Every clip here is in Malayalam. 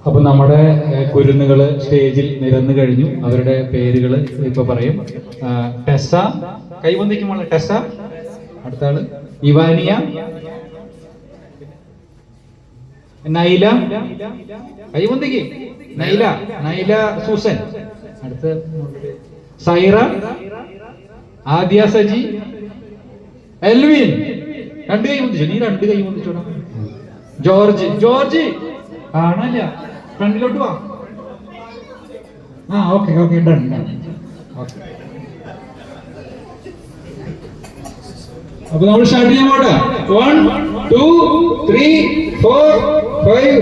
അപ്പൊ നമ്മുടെ കുരുന്നുകള് സ്റ്റേജിൽ നിരന്നു കഴിഞ്ഞു. അവരുടെ പേരുകൾ ഇപ്പൊ പറയും. ടെസ, കൈവന്തിക്കുമ്പോൾ ടെസ. അടുത്ത ആള് ഇവാനിയ, നൈല, കൈവന്തിക്ക് നൈല, നൈല സൂസൻ. അടുത്ത സൈറ, ആദ്യ സജി, എൽവിൻ. രണ്ട് കൈ വന്തിച്ചു, നീ രണ്ട് കൈ വന്തിച്ചോടാ. ജോർജ്, ജോർജ് കാണാനില്ല, ഫ്രണ്ടിലോട്ട് വാ. Okay okay, done done. Okay, അപ്പൊ നമ്മൾ സ്റ്റാർട്ട് ചെയ്യാൻ പോട്ടെ. 1 2 3 4 5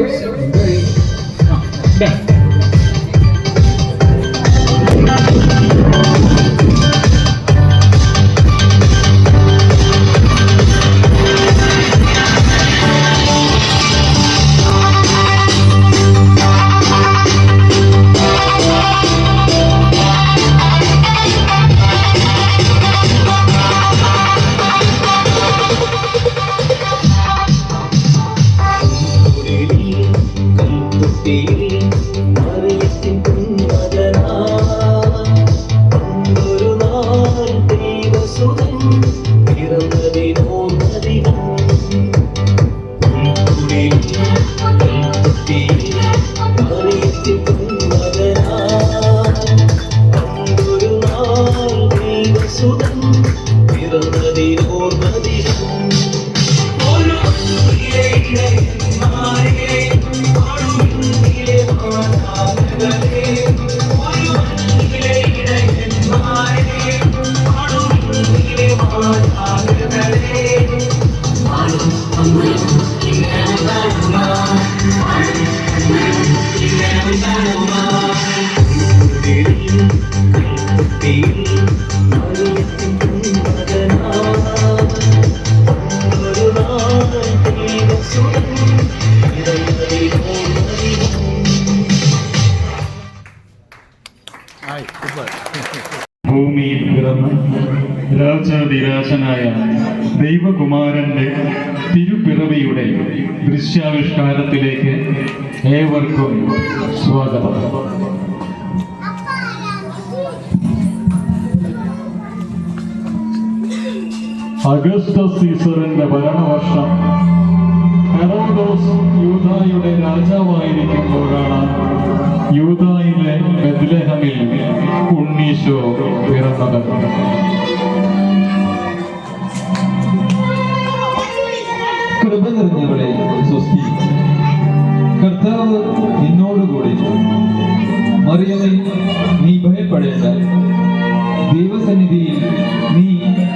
ഡൺ. ഭൂമിയിൽ പിറന്ന രാജാതിരാജനായ ദൈവകുമാരന്റെ തിരുപ്പിറവിയുടെ ദൃശ്യാവിഷ്കാരത്തിലേക്ക് ഏവർക്കും സ്വാഗതം. അഗസ്റ്റസ് സീസറിന്റെ ഭരണവർഷം ഹെറോദോസ് യൂദായുടെ രാജാവായിരിക്കുമ്പോഴാണ് യൂദായിലെ ബെത്ലഹേമിൽ ഉണ്ണീശോ പിറന്നത്. കൃപ നിറഞ്ഞവളെ സ്വസ്തി, കർത്താവ് നിന്നോടുകൂടി. മറിയമേ, നീ ഭയപ്പെടേണ്ട, ദൈവസന്നിധിയിൽ നീ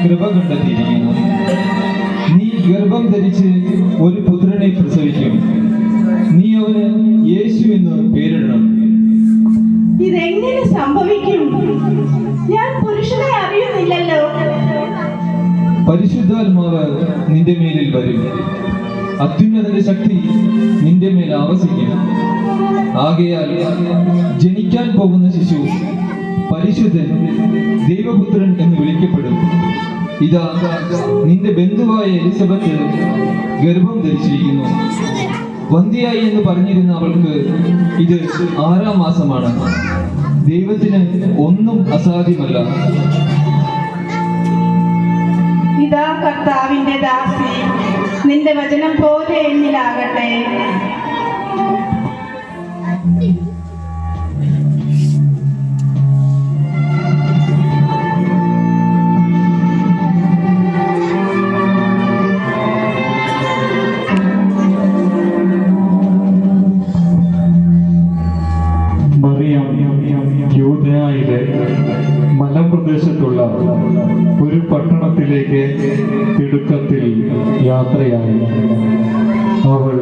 കൃപ കണ്ടെത്തിയിരിക്കുന്നു. നീ ഗർഭം ധരിച്ച് ഒരു പുത്രനെ പ്രസവിക്കും. നീ അവന് യേശു എന്ന് പേരിടണം. ഇതെങ്ങനെ സംഭവിക്കും? ഞാൻ പുരുഷനെ അറിയുന്നില്ലല്ലോ. പരിശുദ്ധാത്മാവ് നിന്റെ മേലിൽ വരും. അത്യുന്നതന്റെ ശക്തി നിന്റെ മേൽ ആവസിക്കും. ആകയാൽ ജനിക്കാൻ പോകുന്ന ശിശു പരിശുദ്ധൻ, ദൈവപുത്രൻ എന്ന് വിളിക്കപ്പെടും. ഇതാ, നിന്റെ ബന്ധുവായ എലിസബത്ത് ഗർഭം ധരിച്ചിരിക്കുന്നു. വന്ധ്യയായി എന്ന് പറഞ്ഞിരുന്ന അവൾക്ക് ഇത് 6-ാം മാസമാണ്. ദൈവത്തിന് ഒന്നും അസാധ്യമല്ല. ഇതാ കർത്താവിന്റെ ദാസി, നിന്റെ വചനം പോലെ എന്നിലാകട്ടെ. യൂദയായിലെ മലമ്പ്രദേശത്തുള്ള ഒരു പട്ടണത്തിലേക്ക് തിടുക്കത്തിൽ യാത്രയായി. അവൾ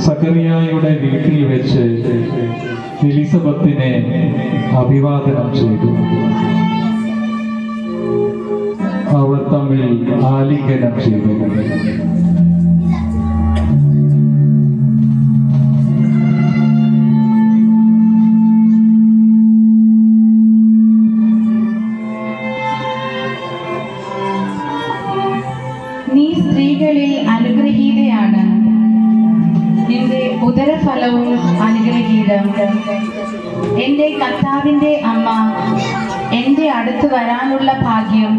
സക്കറിയായുടെ വീട്ടിൽ വെച്ച് എലിസബത്തിനെ അഭിവാദനം ചെയ്തു. അവർ തമ്മിൽ ആലിംഗനം ചെയ്തു. ഉദരഫലവും അനുഗ്രഹീതം. എൻ്റെ കർത്താവിൻ്റെ അമ്മ, എൻ്റെ അടുത്ത് വരാനുള്ള ഭാഗ്യം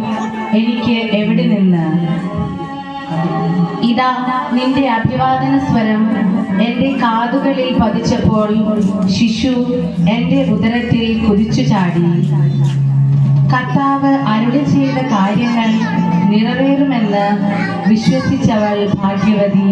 എനിക്ക് എവിടെ നിന്ന്? ഇതാ നിന്റെ അഭിവാദന സ്വരം എൻ്റെ കാതുകളിൽ പതിച്ചപ്പോൾ ശിശു എൻ്റെ ഉദരത്തിൽ കുതിച്ചു ചാടി. കർത്താവ് അരുളി ചെയ്ത കാര്യങ്ങൾ നിറവേറുമെന്ന് വിശ്വസിച്ചവൾ ഭാഗ്യവതി.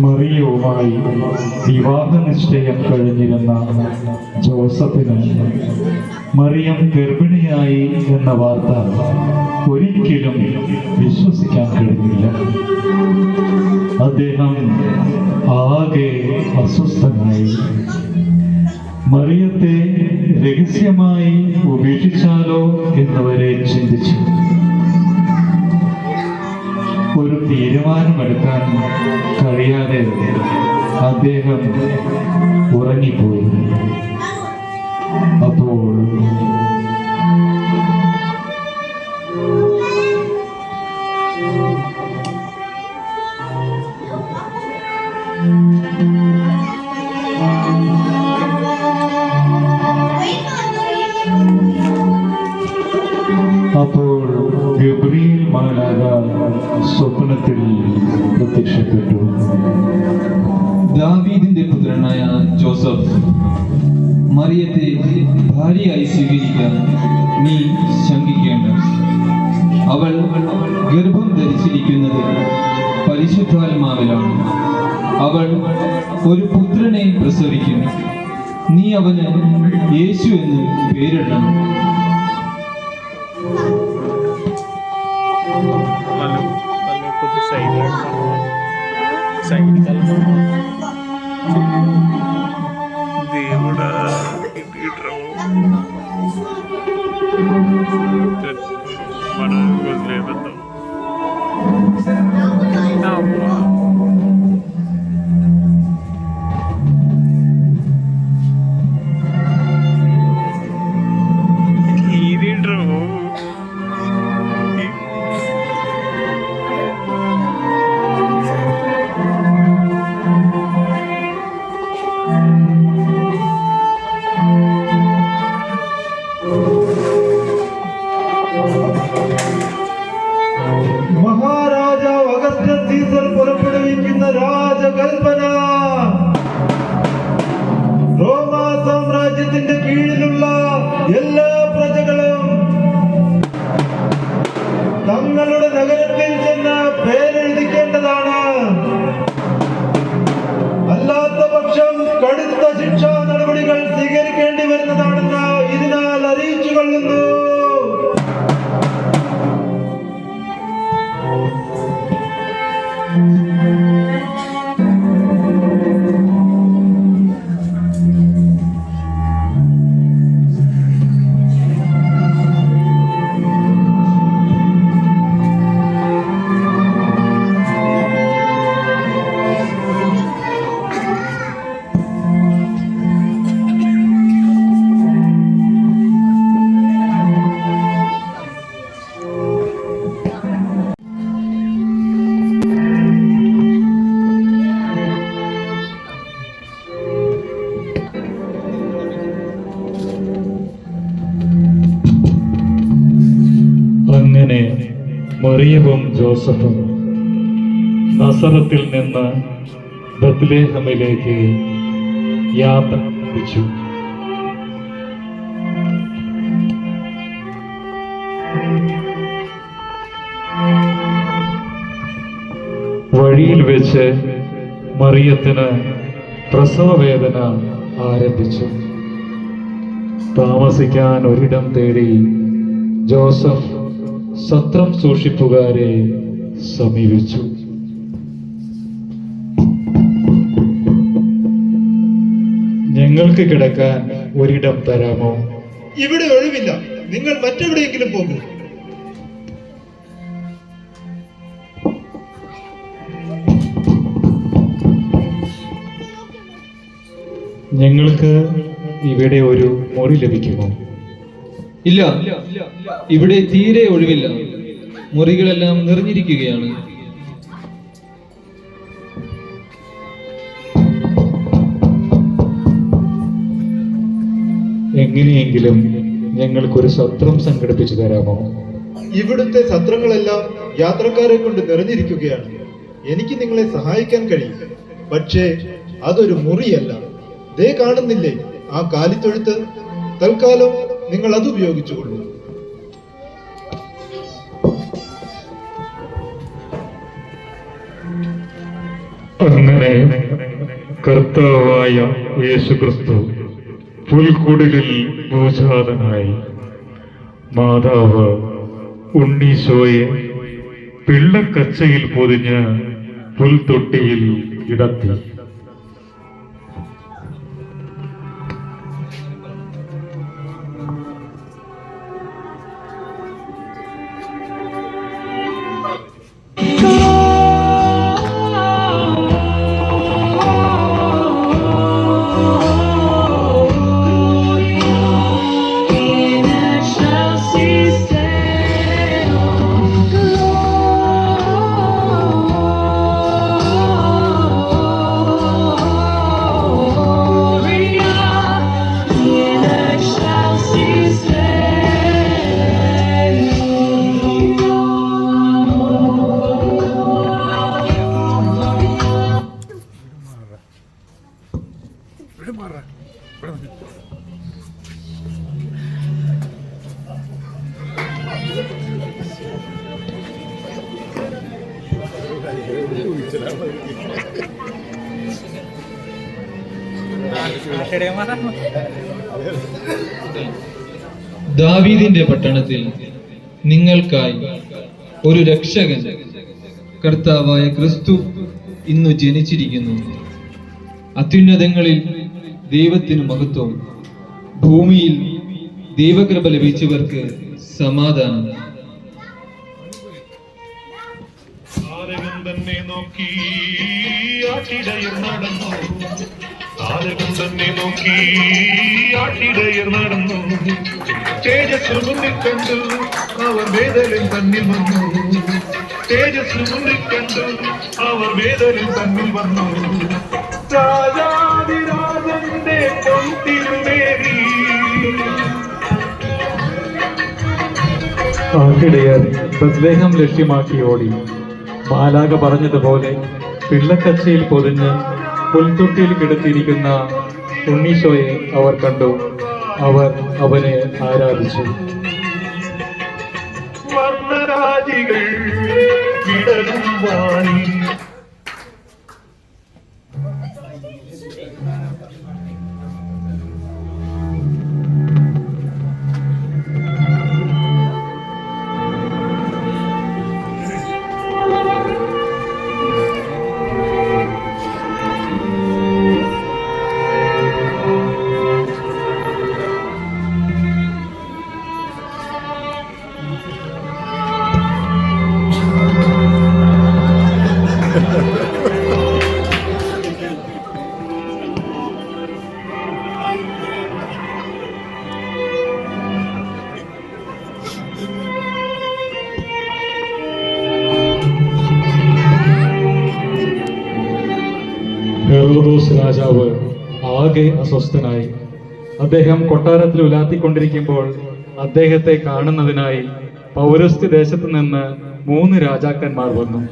മറിയവുമായി വിവാഹ നിശ്ചയം കഴിഞ്ഞിരുന്ന ജോസഫിന് മറിയം ഗർഭിണിയായി എന്ന വാർത്ത ഒരിക്കലും വിശ്വസിക്കാൻ കഴിഞ്ഞില്ല. അദ്ദേഹം ആകെ അസ്വസ്ഥനായി. മറിയത്തെ രഹസ്യമായി ഉപേക്ഷിച്ചാലോ എന്നുവരെ ചിന്തിച്ചു. ഒരു തീരുമാനമെടുക്കാൻ കഴിയാതെ അദ്ദേഹം ഉറങ്ങിപ്പോയി. അപ്പോൾ ഗബ്രിയേൽ മാലാഖ സ്വപ്നത്തിൽ പ്രത്യക്ഷപ്പെട്ടു. ദാവീദിന്റെ പുത്രനായ ജോസഫ്, മറിയത്തെ ഭാര്യയായി സ്വീകരിക്കാൻ നീ ശങ്കിക്കേണ്ട. അവൾ ഗർഭം ധരിച്ചിരിക്കുന്നത് പരിശുദ്ധാത്മാവിലാണ്. അവൾ ഒരു പുത്രനെ പ്രസവിക്കും. നീ അവന് യേശു എന്ന് പേരിടണം. దేవుడా మనం వదిలేబద్దాం. മഹാരാജാവ് അഗസ്റ്റസ് സീസർ പുറപ്പെടുവിക്കുന്ന രാജകൽപ്പന. റോമാ സാമ്രാജ്യത്തിന്റെ കീഴിലുള്ള എല്ലാ പ്രജകളും തങ്ങളുടെ നഗരത്തിൽ ചെന്ന് പേരെഴുതിക്കേണ്ടതാണ്. അല്ലാത്ത പക്ഷം കടുത്ത ശിക്ഷാ നടപടികൾ സ്വീകരിക്കേണ്ടി വരുന്നതാണെന്ന് ഇതിനാൽ അറിയിച്ചു കൊള്ളുന്നു. അങ്ങനെ മറിയവും ജോസഫും നസറത്തിൽ നിന്ന് ബത്ലഹേമിലേക്ക് യാത്ര തിരിച്ചു. വഴിയിൽ വെച്ച് മറിയത്തിന് പ്രസവവേദന ആരംഭിച്ചു. താമസിക്കാൻ ഒരിടം തേടി ജോസഫ് സത്രം സൂക്ഷിപ്പുകാരെ സമീപിച്ചു. ഞങ്ങൾക്ക് കിടക്കാൻ ഒരിടം തരാമോ? ഇവിടെ ഒഴിവില്ല, നിങ്ങൾ മറ്റെവിടെയെങ്കിലും പോകും. ഞങ്ങൾക്ക് ഇവിടെ ഒരു മുറി ലഭിക്കുമോ? ഇല്ല, ഇവിടെ തീരെ ഒഴിവില്ല. മുറികളെല്ലാം നിറഞ്ഞിരിക്കുകയാണ്. എങ്ങനെയെങ്കിലും ഞങ്ങൾക്കൊരു സത്രം സംഘടിപ്പിച്ചു തരാമോ? ഇവിടുത്തെ സത്രങ്ങളെല്ലാം യാത്രക്കാരെ കൊണ്ട് നിറഞ്ഞിരിക്കുകയാണ്. എനിക്ക് നിങ്ങളെ സഹായിക്കാൻ കഴിയും, പക്ഷേ അതൊരു മുറിയല്ല. ദേ കാണുന്നില്ലേ ആ കാലിത്തൊഴുത്ത്? തൽക്കാലം നിങ്ങൾ അത് ഉപയോഗിച്ചുകൊള്ളൂ. അങ്ങനെ കർത്താവായ യേശുക്രിസ്തു പുൽക്കുടിലിൽ ഭൂജാതനായി. മാതാവ് ഉണ്ണീശോയെ പിള്ളക്കച്ചയിൽ പൊതിഞ്ഞ് പുൽത്തൊട്ടിയിൽ കിടത്തി. ദാവീദിന്റെ പട്ടണത്തിൽ നിങ്ങൾക്കായി ഒരു രക്ഷകൻ, കർത്താവായ ക്രിസ്തു ഇന്നു ജനിച്ചിരിക്കുന്നു. അത്യുന്നതങ്ങളിൽ ദൈവത്തിനു മഹത്വം, ഭൂമിയിൽ ദൈവകൃപ ലഭിച്ചവർക്ക് സമാധാനം. താരകം തന്നെ നോക്കി ആട്ടിടയർ നടന്നു, താരകം തന്നെ നോക്കി ആട്ടിടയർ നടന്നു. തേജസ് മുന്നിൽ കണ്ടു അവർ വേദലിൽ തന്നിൽ വന്നു, തേജസ് മുന്നിൽ കണ്ടു അവർ വേദലിൽ തന്നിൽ വന്നു. രാജാതിരാജന്റെ പൊൻതിരുമേനി ആട്ടിടയർ ബത്ലേഹം ലക്ഷ്യമാക്കി ഓടി. മാലാക പറഞ്ഞതുപോലെ പിള്ളക്കച്ചയിൽ പൊതിഞ്ഞ് പുൽത്തൊട്ടിയിൽ കിടത്തിയിരിക്കുന്ന ഉണ്ണീശോയെ അവർ കണ്ടു. അവർ അവനെ ആരാധിച്ചു. വർണ്ണരാജികൾ വിടരും വാണി, ഹെറോദോസ് രാജാവ് ആകെ അസ്വസ്ഥനായി. അദ്ദേഹം കൊട്ടാരത്തിൽ ഉലാത്തിക്കൊണ്ടിരിക്കുമ്പോൾ അദ്ദേഹത്തെ കാണുന്നതിനായി പൗരസ്ത്യ ദേശത്ത് നിന്ന് 3 രാജാക്കന്മാർ വന്നു.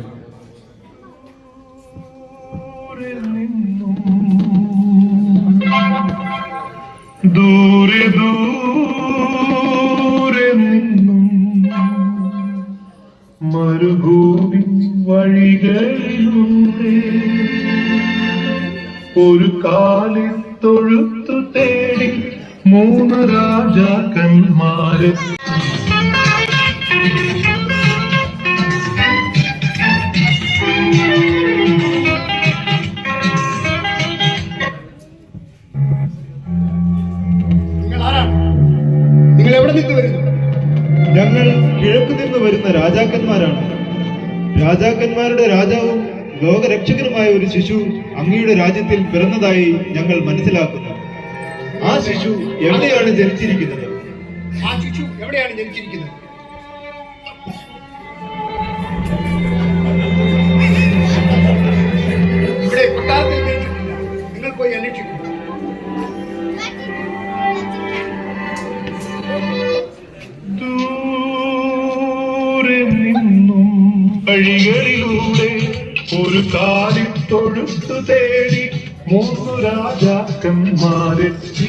ദൂരെ ദൂരെ നിന്നും മരുഭൂമി വഴികളിലുണ്ട് ഒരു കാലിത്തൊഴുത്തു തേടി 3 രാജാക്കന്മാര്. രാജാക്കന്മാരുടെ രാജാവും ലോകരക്ഷകനുമായ ഒരു ശിശു അങ്ങയുടെ രാജ്യത്തിൽ പിറന്നതായി ഞങ്ങൾ മനസ്സിലാക്കുന്നു. ആ ശിശു എവിടെയാണ് ജനിച്ചിരിക്കുന്നത്? ഇവിടെ കൊട്ടാരത്തിൽ ജനിച്ചിട്ടില്ല. നിങ്ങൾ പോയി അന്വേഷിക്കും. ദൂരെ നിന്നും വഴികളിലൂടെ ഒരു കാലിത്തൊഴുത്തു തേടി 3 രാജാക്കന്മാരെത്തി.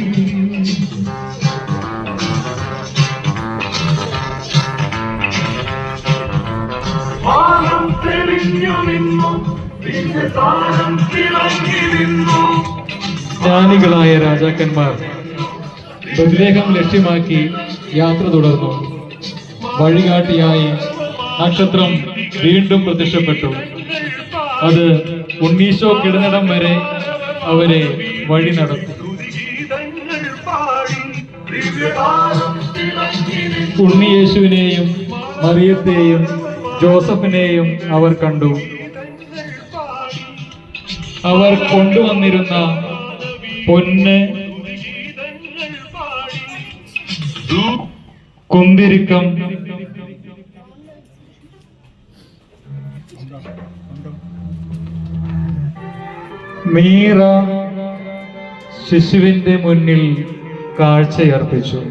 വാനം തെളിഞ്ഞു നിന്നു, ദിവ്യതാരം തിളങ്ങി നിന്നു. ജ്ഞാനികളായ രാജാക്കന്മാർ ബത്ലഹേം ലക്ഷ്യമാക്കി യാത്ര തുടർന്നു. വഴികാട്ടിയായി നക്ഷത്രം വീണ്ടും പ്രത്യക്ഷപ്പെട്ടു. അത് ഉണ്ണീശോ കിടന്നിടം വരെ അവരെ വഴി നടത്തി. ഉണ്ണിയേശുവിനെയും മറിയത്തെയും ജോസഫിനെയും അവർ കണ്ടു. അവർ കൊണ്ടുവന്നിരുന്ന പൊന്ന്, കുന്തിരിക്കം, മീറ ശിശുവിന്റെ മുന്നിൽ കാഴ്ചയർപ്പിച്ചു.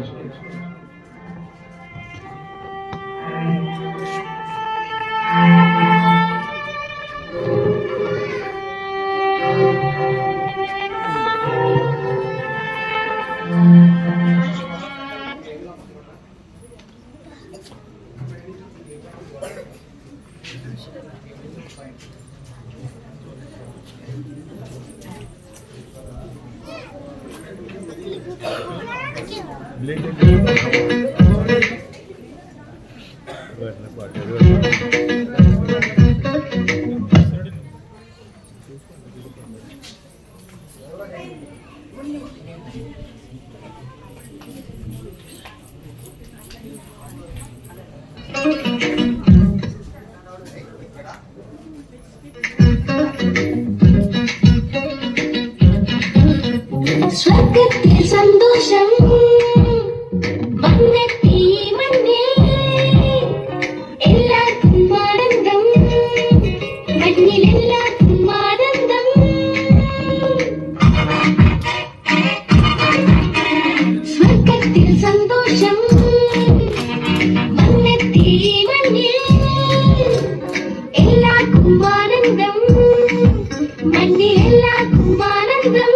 സ്വർഗത്തിൽ സന്തോഷം വന്നെത്തി മണ്ണിൽ, എല്ലാവർക്കും ആനന്ദം, മണ്ണിൽ എല്ലാവർക്കും ആനന്ദം. സ്വർഗത്തിൽ സന്തോഷം വന്നെത്തി മണ്ണിൽ, എല്ലാവർക്കും ആനന്ദം, മണ്ണിൽ എല്ലാവർക്കും ആനന്ദം.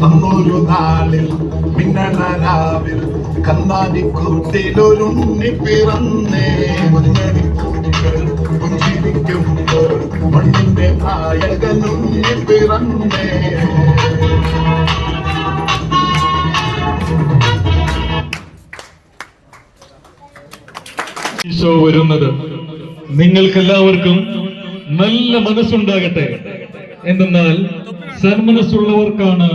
അന്നൊരു നാളിൽ മിന്നലാവിൽ കന്നാടിക്കൂട്ടിലൊരുണ്ണി പിറന്നേ മുന്നണിക്കൂട്ടികൾ പുഞ്ചിരിക്കുമ്പോൾ മണ്ണിന്റെ നായകനുണ്ണി പിറന്നേ. ഈശോ വരുന്നത് നിങ്ങൾക്കെല്ലാവർക്കും നല്ല മനസ്സുണ്ടാകട്ടെ. എന്തെന്നാൽ സന്മനസ്സുള്ളവർക്കാണ്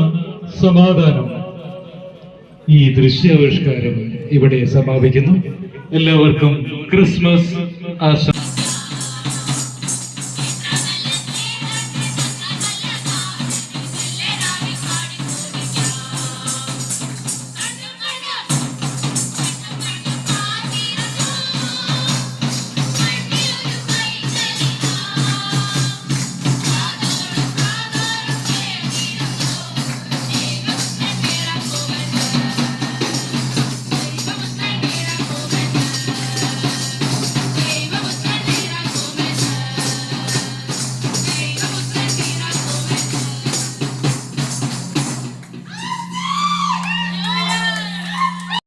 സമാധാനം. ഈ ദൃശ്യാവിഷ്കാരം ഇവിടെ സമാപിക്കുന്നു. എല്ലാവർക്കും ക്രിസ്മസ് ആശംസ.